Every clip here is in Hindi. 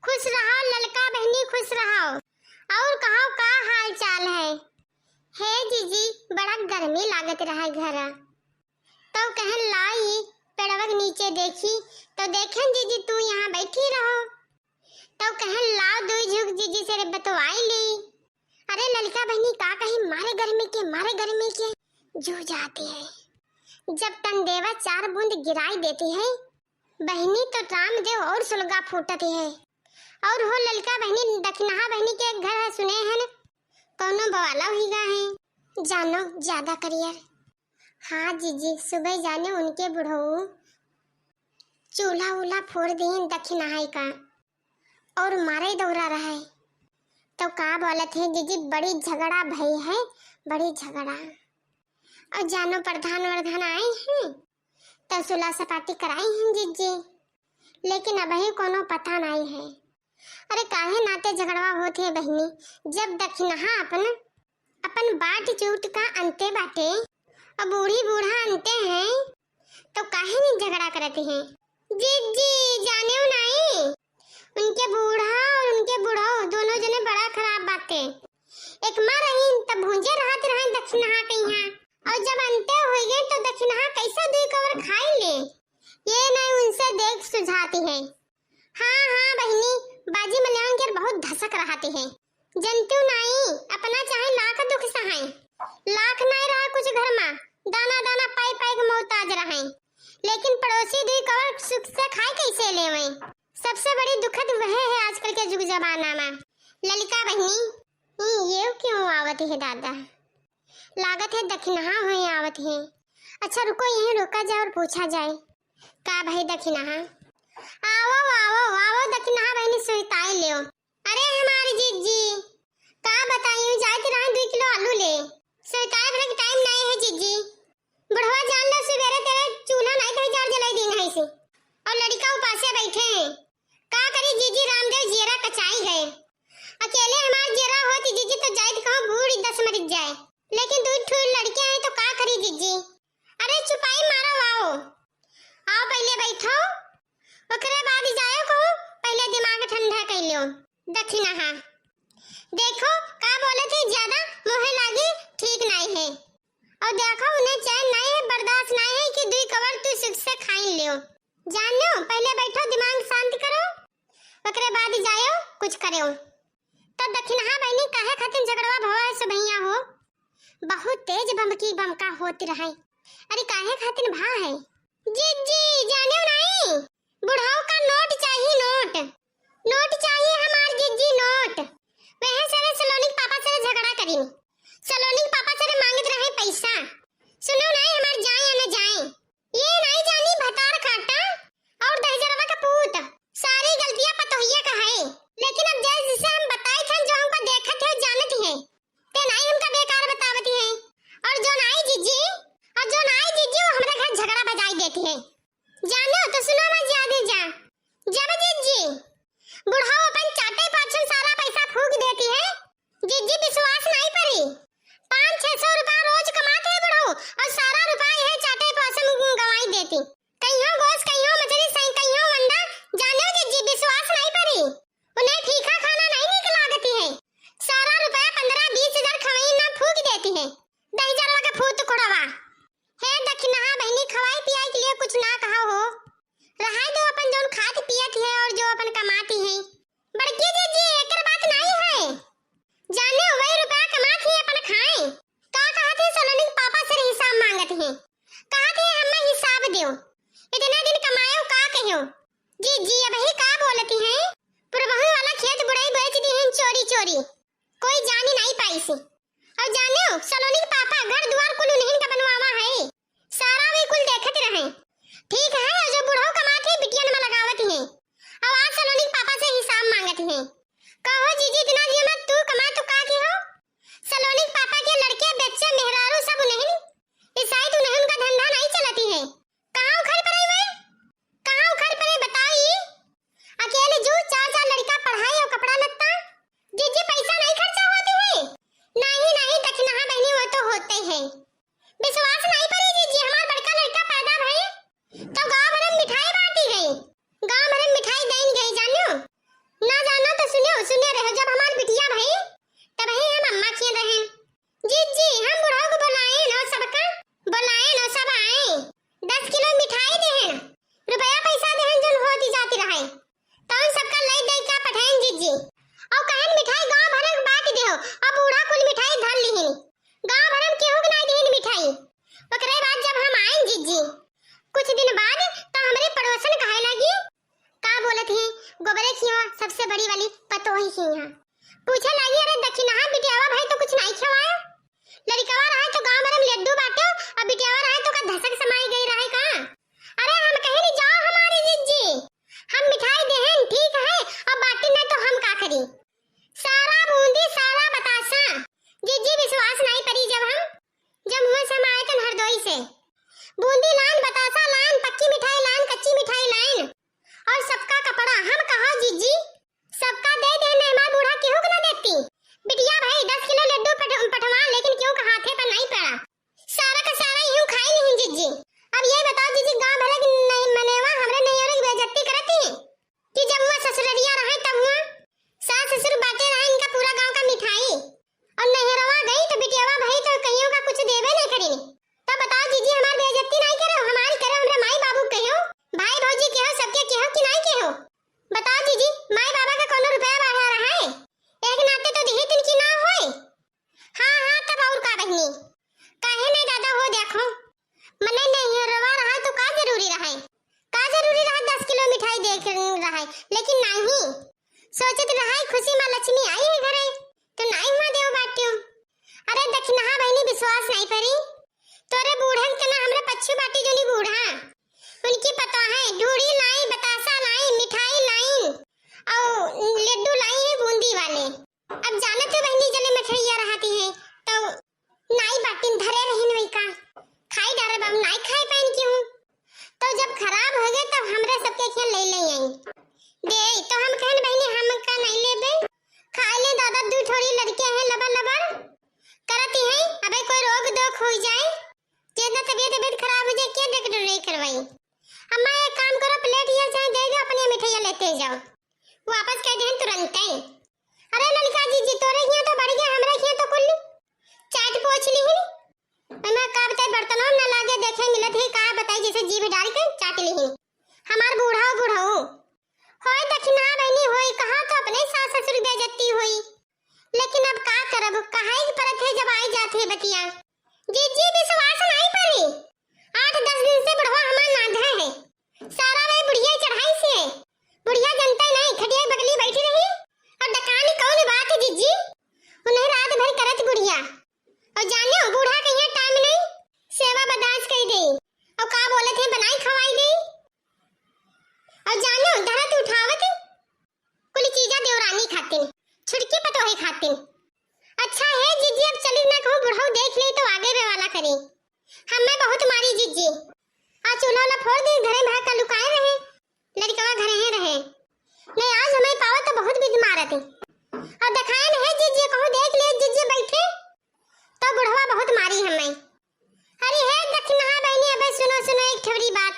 खुश रहो ललका बहनी, खुश रहो। और कहो का हाल चाल है? हे जीजी बड़ा गर्मी लागत रहा घर, तो कहन लाई पेड़वा के नीचे देखी तो देखें जीजी तू यहाँ बैठी रहो, तो कहन लाओ दो झुक जीजी से बतवाई ली। अरे ललका बहनी का कहीं मारे गर्मी के जू जाती है। जब तन देवा 4 बूंद गिराई देती है बहनी तो रामदेव और सुलगा फूटती है। और हो ललका बहनी दखनहा बहनी के घर है सुने हैं न, कौनो बवाला होगा है जानो ज्यादा करियर। हाँ जीजी सुबह जाने उनके बुढ़ऊ चूल्हा उल्हा फोड़ दिए दखनहाई का और मारे दौड़ा रहा है। तो का बोलत है जीजी बड़ी झगड़ा भई है, बड़ी झगड़ा। और जानो प्रधान आए हैं तो सुलह सपाटी कराई हैं जीजी, लेकिन अभी कोनो पता नहीं है। अरे काहे नाते झगड़वा होते है बहनी, जब दखनहा अपन बाट चूट का अंते बाटे और बूढ़ी बूढ़ा अंते हैं तो काहे नहीं झगड़ा करते हैं। जीजी जाने नहीं उनके बूढ़ा और उनके बूढ़ा दोनों जने बड़ा खराब बाटे। एक माँ रही तब भूंजे रहते रहे दखनहा कहीं, और जब अंते हो गए तो दखनहा कैसा 2 कवर खाई ले, ये नहीं उनसे देख सुझाती है। हाँ बहनी बाजी मलयान के बहुत धसक रहती है, जनतु नहीं अपना चाहे लाख दुख सहाय, लाख नहीं रहा कुछ घर में दाना दाना पाई पाई के मोहताज रहे, लेकिन पड़ोसी 2 कवर सुख से खाए कैसे लेवे। सबसे बड़ी दुखद वह है आजकल के युग जमाना में। ललिका बहनी ये क्यों आवती है दादा, लागत है दखनहा हुई आवत है। अच्छा रुको यहीं रोका जाए और पूछा जाए का भाई दखनहा आओ आओ आओ दखनहा बहनी सुताई ले। अरे हमारी जीजी का बताइयो जाते रहा 2 किलो आलू ले, सुताई भरे के टाइम नहीं है जीजी। बुढ़वा जान लो सवेरे तेरे चूल्हा नहीं कहीं जार जलाई दिन है से, और लड़का उपासे बैठे हैं। का करी जीजी रामदेव जीरा कचाई गए, अकेले हमार जीरा होती जीजी तो जाइत कहूं बूढ़ी 10 मर जाए, लेकिन 2 ठो लड़के हैं तो का करी जीजी। अरे चुपाई मारो आओ पहले बैठो ओकरे बाद जाओ कहूं, पहले दिमाग ठंडा कर लो। दखनहा देखो का बोले थे ज्यादा मुहे लागी ठीक नहीं है, और देखो उन्हें चैन नहीं है, बर्दाश्त नहीं है कि 2 कवर तू सुख से खाई लियो। जान लो पहले बैठो दिमाग शांत करो ओकरे बाद जाओ कुछ करो। तो दखनहा बहनी काहे खातिर झगड़वा भवा है सुभैया हो, बहुत तेज बमका होती रहे। अरे काहे खातिर भा है जीजी जाने नहीं बुढ़ाओ का नोट चाहिए, नोट चाहिए हमार जीजी नोट। वह सारे सलोनी पापा से झगड़ा करी, सलोनी पापा से मांगत रहे पैसा। सुनो नहीं हमार जाए या न जाए, ये नहीं जानी भतार काटा और दहजरवा का पूत सारी गलतियां पतोहिया का है, लेकिन अब जैसे हम बताए थे जो हमको देखत है जानत है ते नहीं हमका बेकार बतावती है। और जो नहीं जीजी वो हमारे घर झगड़ा बजाई देती है। जानो तो सुनो मैं ज्यादा जब जीजी बुढ़ाओ अपन चाटे पाछन सारा पैसा फूक देती है, जीजी विश्वास नहीं पड़ी। 500-600 रुपया रोज कमाते है बुढ़ाओ और सारा रुपया यह चाटे पाछन गवाई देती, कहियो गोश कहियो मछली सही कहियो अंडा। जानो जीजी विश्वास नहीं पड़ी, उन्हें फीका खाना नहीं निकल लागती है, सारा रुपया 15-20 हजार खवाई ना फूक देती है। दहजरवा का फूट कुड़वा हे दखनहा बहनी खवाई पियाई के लिए कुछ ना कहा हो, रहा दो अपन जोन खात पियत है और जो अपन कमाती है। बड़की जीजी एकर बात नहीं है, जाने वही रुपया कमाती है अपन खाए। का कहते सलोनी पापा से हिसाब मांगत है, कहते हमें हिसाब दो, इतने दिन कमायो का कहियो। जीजी अब ही का बोलती है, पुरबहू वाला खेत बुढ़ाई बेच दी है चोरी चोरी, कोई जानी नहीं पाई से। और जानो सलोनी पापा घर द्वार कुल नहीं का बनवावा है, सारा भी कुल देखत रहे। ठीक है जो बुढ़ाओ कमाते हैं बिटिया में लगावत है, और आज सलोनी पापा से हिसाब मांगत है। कहो जीजी इतना दिन में तू कमा तो का की हो, सलोनी पापा के लड़के बच्चे मेहरारू सब नहीं ईसाई तो नहीं उनका धंधा नहीं चलती है। कहां उखड़ पड़े मैं कहां उखड़ पड़े बताइए, अकेले जो 4 लड़का पढ़ाई और कपड़ा लत्ता जीजी पैसा नहीं खर्चा होती है। नहीं दखनहा बहनी वो तो होते हैं, विश्वास नहीं पड़ी जीजी हमार बड़का लड़का पैदा भई तो गांव भर में मिठाई होती रहे। तो उन सबका लई दे क्या पठाइन जीजी और कहन मिठाई गांव भर में बांट देहो और बूढ़ा कुल मिठाई धर लिहिन। गांव भर में केहू के नहीं देहिन मिठाई। ओकरे बाद जब हम आइन जीजी कुछ दिन बाद तो हमरे पड़ोसन कहे लगी का बोलत है गोबरे खियो सबसे बड़ी वाली पतोही खिया। पूछे लगी अरे दक्षिणा बिटियावा भाई तो कुछ नहीं खवाया। लड़कवा रहे तो गांव भर में लड्डू बांटो और बिटियावा रहे तो का धसक समाई गई रहे का। अरे हम कहे नहीं जाओ हमारी जीजी हम मिठाई देहन ठीक है और बाटी ना तो हम का करी। सारा बूंदी सारा बतासा जीजी विश्वास नहीं पड़ी जब मुंह से आए तन हरदोई से बूंदी लान बतासा लान पक्की मिठाई लान कच्ची मिठाई लान और सबका कपड़ा हम कहा जीजी सबका दे दे मेहमान बूढ़ा केहू को ना देती। बिटिया भाई 10 किलो लड्डू पटवा लेकिन क्यों का हाथे पर नहीं पड़ा। सारा का सारा यूं खाई नहीं जीजी। अब ये बताओ जीजी गांव भर की नहीं मनेवा हमरे नहीं और बेइज्जती करती है कि जब वो ससुररिया रहे तब हुआ सास ससुर बाटे रहे इनका पूरा गांव का मिठाई और मehraruha गई तो बिटियावा भाई तो कहियो का कुछ देवे नहीं करी। तो बताओ जीजी हमार बेइज्जती नहीं करो हमारी करो हमरे माई बाबू कहो भाई भौजी कहो सबके कहो कि नहीं कहो। बताओ जीजी माई बाबा का कोनो रुपया बढ़ा रहा है एक नाते तो दिही दिन की ना होए। हां तब और का बहनी काहे नहीं दादा हो देखो मने mehraruha रहा तो का जरूरी रहा 10 किलो मिठाई देख रहा लेकिन नहीं सोचत रहा खुशी मां लक्ष्मी आई है घरे तो नहीं हुआ देव बाटियो। अरे दक्षिणा बहनी विश्वास नहीं परी तोरे बूढ़न के ना हमरे पच्चू बाटी जोनी बूढ़ा उनकी पता है ढूढ़ी लाई बतासा लाई मिठाई लाई और लड्डू लाई है बूंदी वाले। अब जाने तो बहनी जले मठैया रहती है तो नाई बाटिन धरे रहिन वही का खाई डारे बाबू नाई खाई पाइन क्यों। तो जब खराब हो गए तब हमरे सबके खेल ले आई दे तो हम कहन बहनी हम का नहीं लेबे खा ले दादा दू थोड़ी लड़के हैं लबर लबर करती है। अबे कोई रोग दोख हो जाए जितना तबीयत खराब हो जाए क्या डॉक्टर नहीं करवाई। अम्मा एक काम करो प्लेट ये चाहे दे दो अपनी मिठाइयां लेते जाओ वापस कह देन तुरंत ही। अरे ललिका जीजी तोरे हिया तो बढ़ गया हमरे हिया तो कुल चाट पोछ ली ही मैं का बताई बर्तनों ना लागे देखे मिलत है का बताई जैसे जीभ डाल के चाट ली ही हमार बूढ़ाओ होय दक्षिणा बहनी होय कहां तो अपने सास ससुर बेइज्जती होई लेकिन अब का करब कहाई परत है जब आई जात है बतिया। जीजी विश्वास नहीं पड़ी 8-10 दिन से बढ़वा हमार नाधा है सारा वे बुढ़िया चढ़ाई से बुढ़िया जनता नहीं खटिया बगली बैठी रही और डकानी कौन बात है जीजी उन्हें रात भर करत बुढ़िया और जाने बूढ़ा कहिया टाइम नहीं सेवा बर्दाश्त कर गई और का बोलत है बनाई खवाई गई और जाने धरत उठावत कुल चीजा देवरानी खातिन छुड़की पतोही खातिन। अच्छा है जीजी अब चली ना कहूं बुढ़ाऊ देख ले तो आगे वे वाला करी हमें बहुत मारी जीजी आज चूल्हा ला फोड़ दे घरे भाग का लुकाए रहे लड़कवा घरे ही रहे नहीं आज हमें पावत तो बहुत बिद मारत और दिखाए नहीं जीजी कहूं देख ले जीजी बैठे तो बुढ़वा बहुत मारी हमें। अरे है दक्षिणा बहनी अबे सुनो एक थोड़ी बात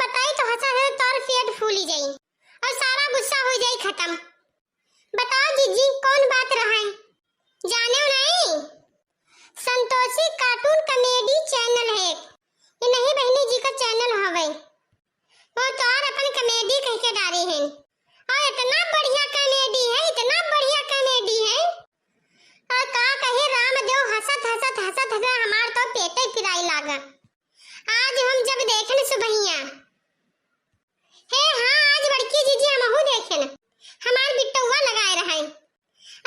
बताई तो हंसा है तोर पेट फूली जाई और सारा गुस्सा हो जाई खत्म। बताओ जीजी कौन बात रहा है जाने नहीं संतोषी कार्टून कॉमेडी चैनल है ये नहीं बहनी जी का चैनल हवे वो तो और अपन कॉमेडी कह के डाली है और इतना बढ़िया कॉमेडी है और का कहे रामदेव हंसत हमार तो पेटे पिराई लागा। आज हम जब देखन सुबहिया हे हां आज बड़की जीजी हमहु देखन हमार बिट्टुआ लगाए रहे।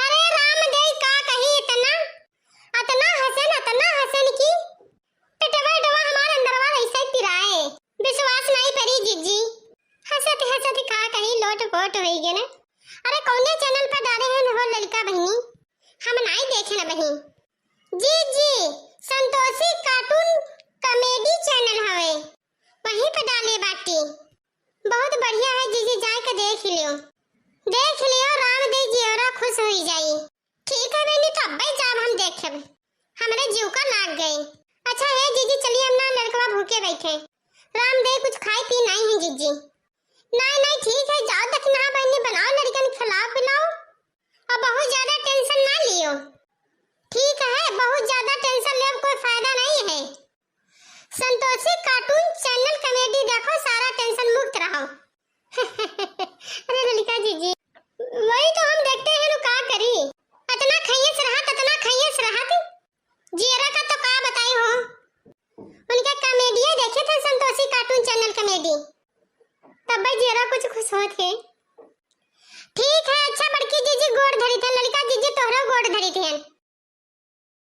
अरे रामदेव का कहे इतना हसन की पेटवा हमार अंदरवा ऐसे पिराए विश्वास नहीं पड़ी जीजी हंसत का कहीं लोट पोट होई गे ना। अरे कौने चैनल पर डाले हैं हो लड़का बहनी हम नहीं देखे ना बहनी जीजी संतोषी कार्टून कॉमेडी चैनल हवे वहीं पे डाले बाटी बहुत बढ़िया है जीजी जाए के देख लियो रामदेव जी और खुश हो जाई। ठीक है बहनी तो अब्बे जाब हम देखब हमरे जीव का लाग गए। अच्छा है जीजी चलिए हम ना लड़कवा भूखे बैठे रामदेव कुछ खाई पी नहीं है जीजी नहीं ठीक है जाओ दक्षिणा बहनी बनाओ लड़कन खिलाओ पिलाओ और बहुत ज्यादा टेंशन ना लियो ठीक है बहुत ज्यादा टेंशन ले कोई फायदा नहीं है। संतोषी कार्टून चैनल कॉमेडी देखो सारा टेंशन मुक्त रहो कॉमेडी। तब भाई जरा कुछ खुश होत है। ठीक है, अच्छा बड़की जीजी गोड़ धरी थे, लड़का जीजी तोहरा गोड़ धरी थे।